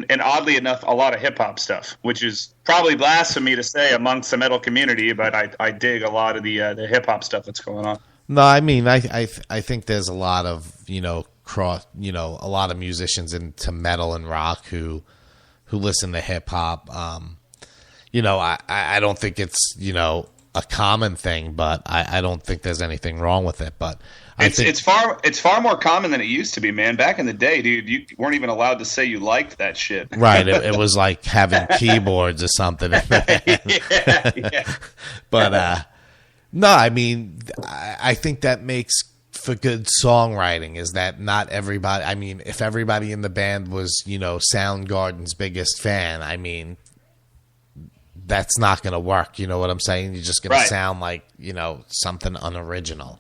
and oddly enough, a lot of hip hop stuff, which is probably blasphemy to say amongst the metal community, but I dig a lot of the hip hop stuff that's going on. No, I mean, I think there's a lot of, a lot of musicians into metal and rock who listen to hip hop. I don't think it's, a common thing, but I don't think there's anything wrong with it. But it's far more common than it used to be, man. Back in the day, dude, you weren't even allowed to say you liked that shit. Right. It was like having keyboards or something. Yeah. But no, I mean, I think that makes for good songwriting is that not everybody, I mean, if everybody in the band was, Soundgarden's biggest fan, I mean, that's not going to work. You know what I'm saying? You're just going to sound like, something unoriginal.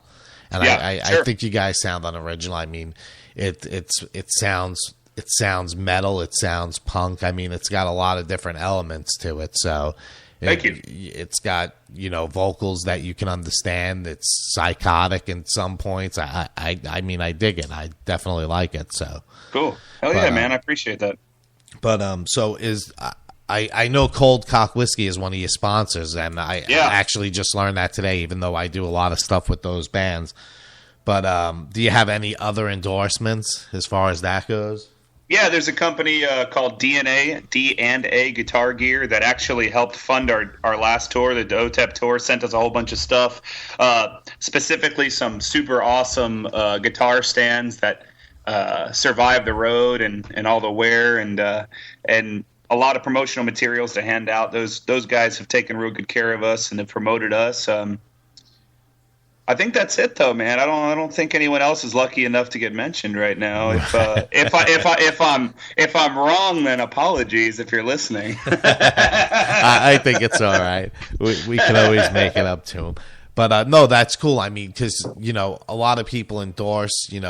And I think you guys sound unoriginal. I mean, it sounds metal. It sounds punk. I mean, it's got a lot of different elements to it. So thank you. It's got, vocals that you can understand. It's psychotic in some points. I mean, I dig it. I definitely like it. So cool. Hell yeah, man. I appreciate that. But so I know Cold Cock Whiskey is one of your sponsors, and I actually just learned that today, even though I do a lot of stuff with those bands. But do you have any other endorsements as far as that goes? Yeah, there's a company called D&A Guitar Gear that actually helped fund our last tour. The OTEP tour sent us a whole bunch of stuff, specifically some super awesome guitar stands that survive the road and all the wear and a lot of promotional materials to hand out. Those guys have taken real good care of us and have promoted us. I think that's it, though, man. I don't think anyone else is lucky enough to get mentioned right now. If I'm wrong, then apologies if you're listening. I think it's all right. We can always make it up to them. But no, that's cool. I mean, because a lot of people endorse. You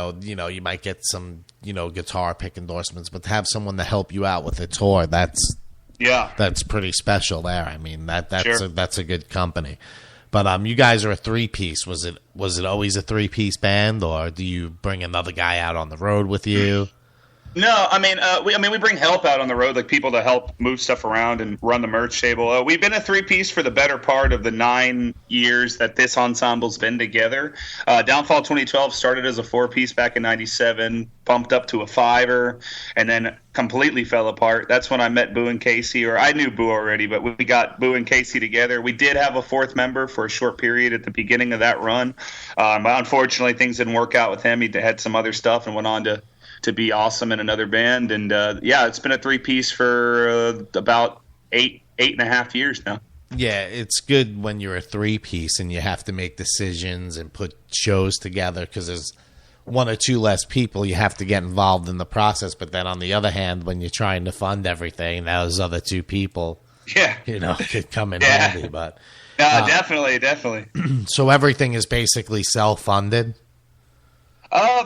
might get some guitar pick endorsements, but to have someone to help you out with a tour, that's pretty special. There, I mean that's a good company. But you guys are a 3-piece. Was it always a 3-piece band, or do you bring another guy out on the road with you? No, I mean, we bring help out on the road, like people to help move stuff around and run the merch table. We've been a 3-piece for the better part of the 9 years that this ensemble's been together. Downfall 2012 started as a 4-piece back in '97, bumped up to a 5er, and then completely fell apart. That's when I met Boo and Casey, or I knew Boo already, but we got Boo and Casey together. We did have a 4th member for a short period at the beginning of that run. Unfortunately, things didn't work out with him. He had some other stuff and went on to be awesome in another band. And it's been a 3-piece for about 8.5 years now. Yeah, it's good when you're a 3-piece and you have to make decisions and put shows together because there's 1 or 2 less people you have to get involved in the process. But then on the other hand, when you're trying to fund everything, those other 2 people, could come in handy. But definitely. So everything is basically self-funded.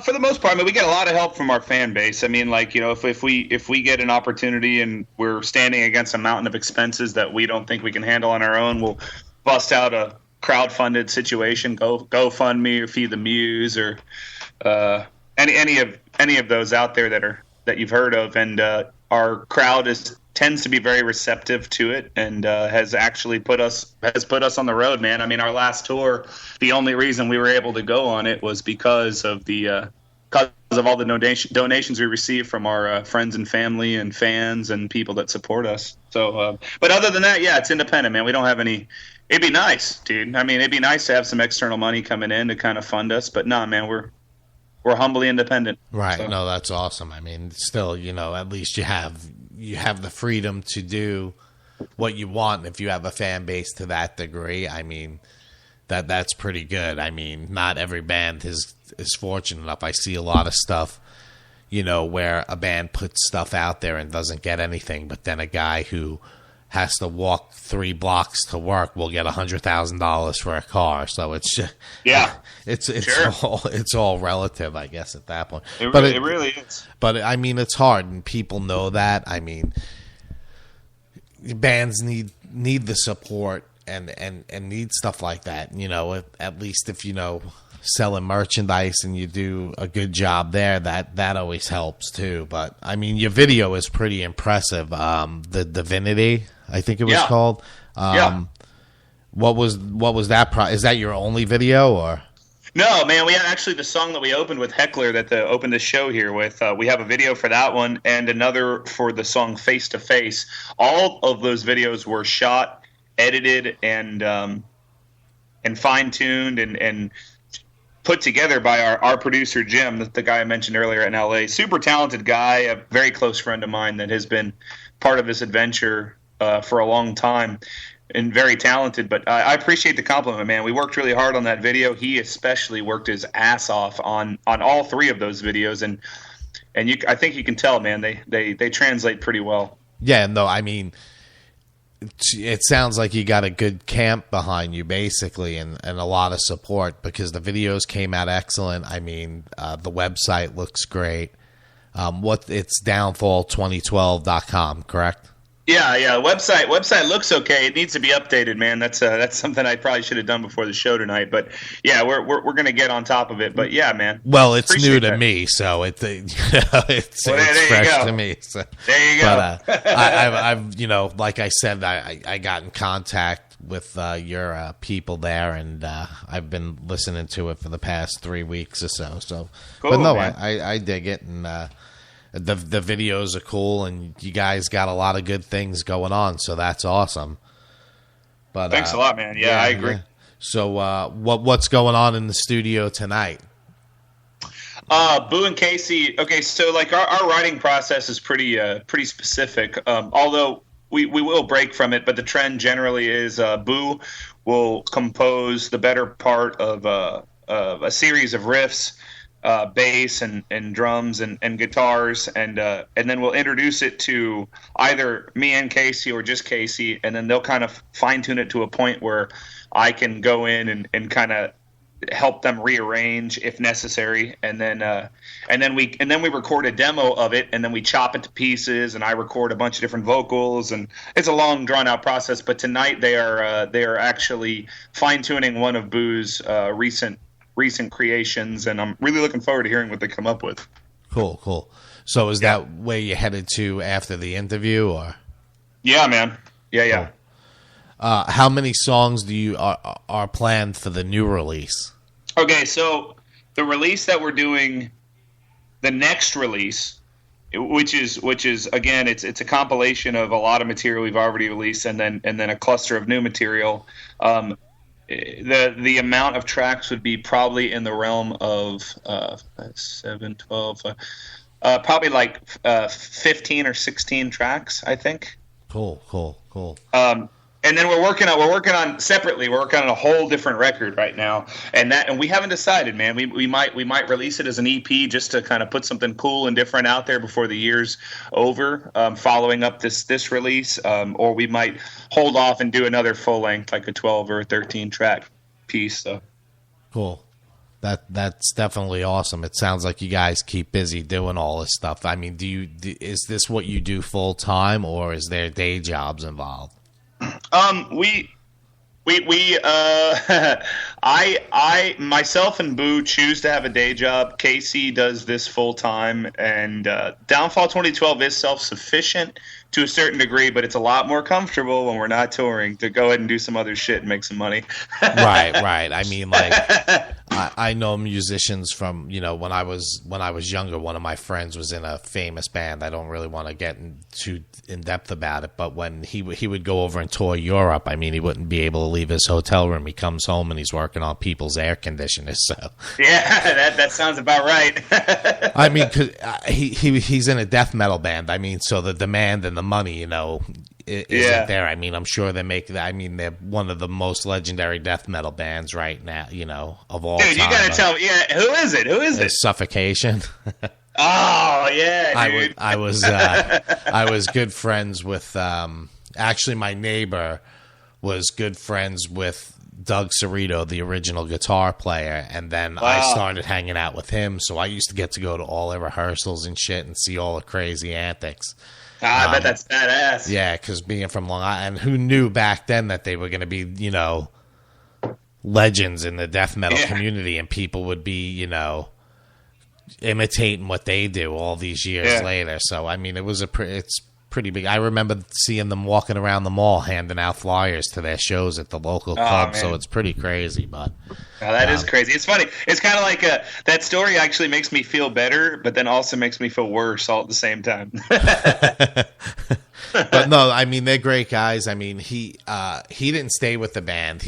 For the most part, I mean, we get a lot of help from our fan base. I mean, like, if we get an opportunity and we're standing against a mountain of expenses that we don't think we can handle on our own, we'll bust out a crowd-funded situation, GoFundMe or Feed the Muse or any of those out there that you've heard of. And our crowd tends to be very receptive to it and has actually put us on the road, man. I mean, our last tour, the only reason we were able to go on it was because of all the donations we received from our friends and family and fans and people that support us. So, but other than that, it's independent, man. We don't have any. It'd be nice, dude. I mean, it'd be nice to have some external money coming in to kind of fund us, but nah, man, we're humbly independent. Right. So. No, that's awesome. I mean, still, at least you have the freedom to do what you want if you have a fan base to that degree. I mean, that's pretty good. I mean, not every band is fortunate enough. I see a lot of stuff, where a band puts stuff out there and doesn't get anything, but then a guy who has to walk 3 blocks to work will get $100,000 for a car. So it's just, it's all relative, I guess, at that point. It really is. But I mean, it's hard, and people know that. I mean, bands need the support, and need stuff like that. You know, at least if selling merchandise and you do a good job there, that always helps too. But I mean, your video is pretty impressive. The Divinity, I think it was called. What was that? Is that your only video or? No, man, we had actually the song that we opened with Heckler that opened the show here with. We have a video for that one and another for the song Face to Face. All of those videos were shot, edited, and fine-tuned and put together by our producer, Jim, the guy I mentioned earlier in L.A. Super talented guy, a very close friend of mine that has been part of this adventure for a long time. And very talented, but I appreciate the compliment, man. We worked really hard on that video. He especially worked his ass off on all three of those videos, and I think you can tell, man. They translate pretty well. Yeah, no, I mean, it sounds like you got a good camp behind you, basically, and a lot of support because the videos came out excellent. I mean, the website looks great. It's downfall2012.com, correct? Yeah. Website looks okay. It needs to be updated, man. That's something I probably should have done before the show tonight. But yeah, we're gonna get on top of it. But yeah, man. Well, it's new to me, so it's fresh to me. So. There you go. But I've like I said, I got in contact with your people there, and I've been listening to it for the past 3 weeks or so. So, cool, but no, man. I dig it, and. The videos are cool, and you guys got a lot of good things going on, so that's awesome. But thanks a lot, man. Yeah, I agree. Yeah. So what's going on in the studio tonight? Boo and Casey. Okay, so like our writing process is pretty specific. Although we will break from it, but the trend generally is Boo will compose the better part of a series of riffs. Bass and drums and guitars, and then we'll introduce it to either me and Casey or just Casey, and then they'll kind of fine tune it to a point where I can go in and kind of help them rearrange if necessary, and then we record a demo of it, and then we chop it to pieces, and I record a bunch of different vocals, and it's a long drawn out process. But tonight they are actually fine tuning one of Boo's recent creations, and I'm really looking forward to hearing what they come up with. Cool. So is that where you headed to after the interview, or? Yeah, man. Yeah. Cool. How many songs do you are planned for the new release? Okay, so the release that we're doing, the next release, which is again, it's a compilation of a lot of material we've already released, and then a cluster of new material. The amount of tracks would be probably in the realm of 7, 12, probably like 15 or 16 tracks, I think. Cool. And then we're working on separately. We're working on a whole different record right now, and we haven't decided, man. We might release it as an EP just to kind of put something cool and different out there before the year's over, following up this release, or we might hold off and do another full length, like a 12 or a 13 track piece. So cool. That's definitely awesome. It sounds like you guys keep busy doing all this stuff. I mean, is this what you do full time, or is there day jobs involved? I myself and Boo choose to have a day job. Casey does this full time, and Downfall 2012 is self-sufficient to a certain degree, but it's a lot more comfortable when we're not touring to go ahead and do some other shit and make some money. Right. I mean, like, I know musicians from, when I was younger, one of my friends was in a famous band. I don't really want to get too in depth about it, but when he would go over and tour Europe, I mean, he wouldn't be able to leave his hotel room. He comes home and he's working on people's air conditioners. So yeah, that sounds about right. I mean, 'cause he's in a death metal band. I mean, so the demand and the money, isn't there. I mean, I'm sure they're one of the most legendary death metal bands right now, of all time. Dude, you gotta tell me, who is it? It's Suffocation. Oh, yeah, dude. I was good friends with, actually my neighbor was good friends with Doug Cerrito, the original guitar player, and then Wow. I started hanging out with him. So I used to get to go to all their rehearsals and shit and see all the crazy antics. I bet that's badass. Yeah, because being from Long Island, and who knew back then that they were going to be, legends in the death metal community, and people would be, imitating what they do all these years later. So, I mean, it's pretty big. I remember seeing them walking around the mall handing out flyers to their shows at the local club. Man. So it's pretty crazy, but that is crazy. It's funny. It's kind of like that story actually makes me feel better, but then also makes me feel worse all at the same time. But no, I mean, they're great guys. I mean, he didn't stay with the band.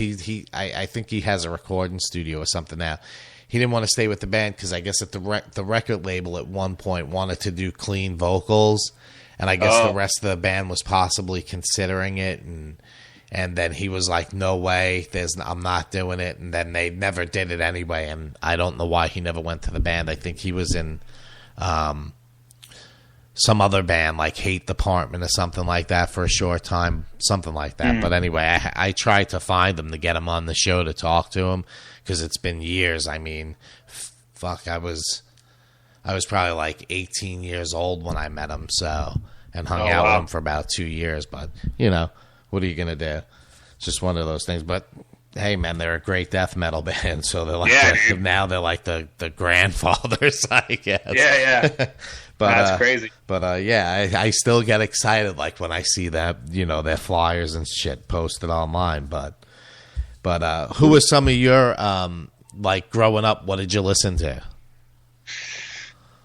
I think he has a recording studio or something now. He didn't want to stay with the band because I guess at the record label at one point wanted to do clean vocals. And I guess the rest of the band was possibly considering it, and then he was like, "No way, I'm not doing it." And then they never did it anyway. And I don't know why he never went to the band. I think he was in some other band like Hate Department or something like that for a short time, something like that. But anyway, I tried to find him to get him on the show to talk to him because it's been years. I mean, fuck, I was probably like 18 years old when I met him, and hung out with him for about 2 years. But, what are you going to do? It's just one of those things. But, hey, man, they're a great death metal band. So they're like now they're like the grandfathers, I guess. Yeah. But, that's crazy. But, I still get excited like when I see that, their flyers and shit posted online. But who was some of your, like, growing up, what did you listen to?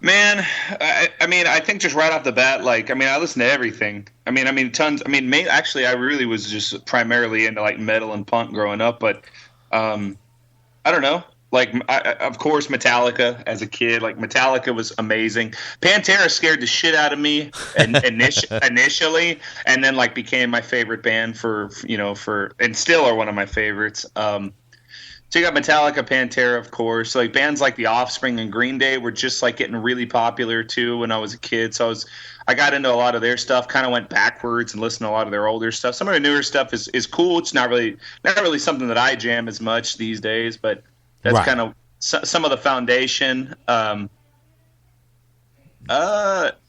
Man, I mean, I think just right off the bat, like, I mean, I listen to everything. I mean, tons. I mean, actually, I really was just primarily into like metal and punk growing up. But I don't know. Like, of course, Metallica as a kid. Like, Metallica was amazing. Pantera scared the shit out of me initially, and then like became my favorite band for and still are one of my favorites. So you got Metallica, Pantera, of course. Like bands like The Offspring and Green Day were just like getting really popular too when I was a kid. So I got into a lot of their stuff. Kind of went backwards and listened to a lot of their older stuff. Some of their newer stuff is cool. It's not really something that I jam as much these days, but that's kind of some of the foundation.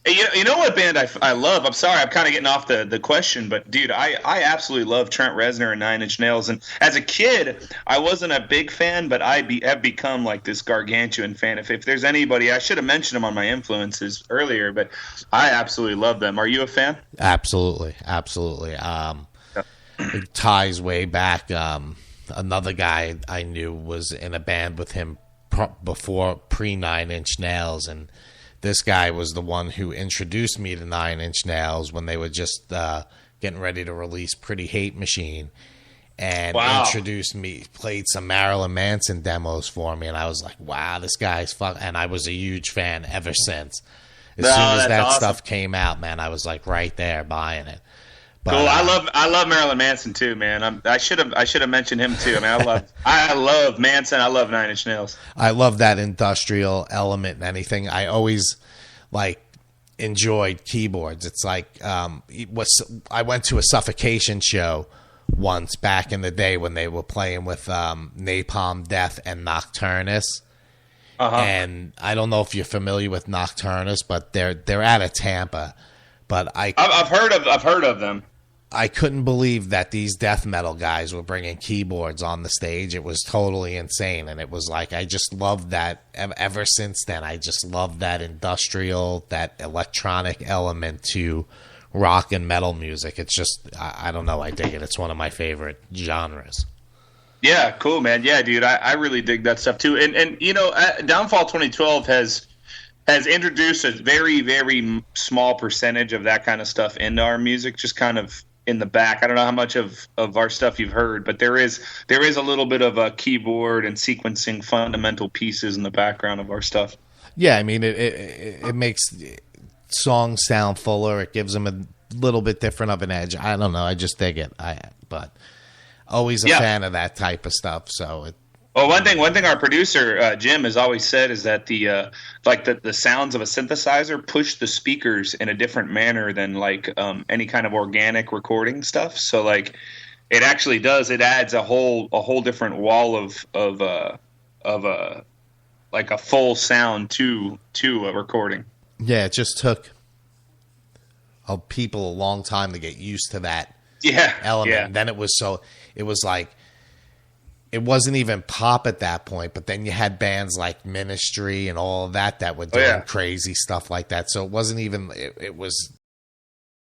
You know what band I love? I'm sorry, I'm kind of getting off the question, but dude, I absolutely love Trent Reznor and Nine Inch Nails. And as a kid, I wasn't a big fan, but have become like this gargantuan fan. If there's anybody, I should have mentioned them on my influences earlier, but I absolutely love them. Are you a fan? Absolutely. It ties way back. Another guy I knew was in a band with him before pre-Nine Inch Nails, and this guy was the one who introduced me to Nine Inch Nails when they were just getting ready to release Pretty Hate Machine, and introduced me, played some Marilyn Manson demos for me, and I was like, wow, this guy's fuck, and I was a huge fan ever since. As soon as that stuff came out, man, I was like right there buying it. But, cool. I love Marilyn Manson too, man. I should have mentioned him too. I mean, I love Manson. I love Nine Inch Nails. I love that industrial element and anything. I always like enjoyed keyboards. It's like I went to a Suffocation show once back in the day when they were playing with Napalm Death and Nocturnus. And I don't know if you're familiar with Nocturnus, but they're out of Tampa. But I've heard of them. I couldn't believe that these death metal guys were bringing keyboards on the stage. It was totally insane. And it was like, I just loved that. Ever since then, I just loved that industrial, that electronic element to rock and metal music. It's just, I don't know, I dig it. It's one of my favorite genres. Yeah, cool, man. Yeah, dude, I really dig that stuff too. And Downfall 2012 has introduced a very, very small percentage of that kind of stuff into our music, just kind of in the back. I don't know how much of our stuff you've heard, but there is a little bit of a keyboard and sequencing fundamental pieces in the background of our stuff. Yeah, I mean, it makes songs sound fuller. It gives them a little bit different of an edge. I don't know. I just dig it. But always a fan of that type of stuff. So Well, one thing our producer Jim has always said is that the sounds of a synthesizer push the speakers in a different manner than like any kind of organic recording stuff. So like It actually does. It adds a whole different wall of like a full sound to a recording. Yeah, it just took people a long time to get used to that element. Yeah. Then it was like it wasn't even pop at that point, but then you had bands like Ministry and all of that were doing crazy stuff like that. So it wasn't even it was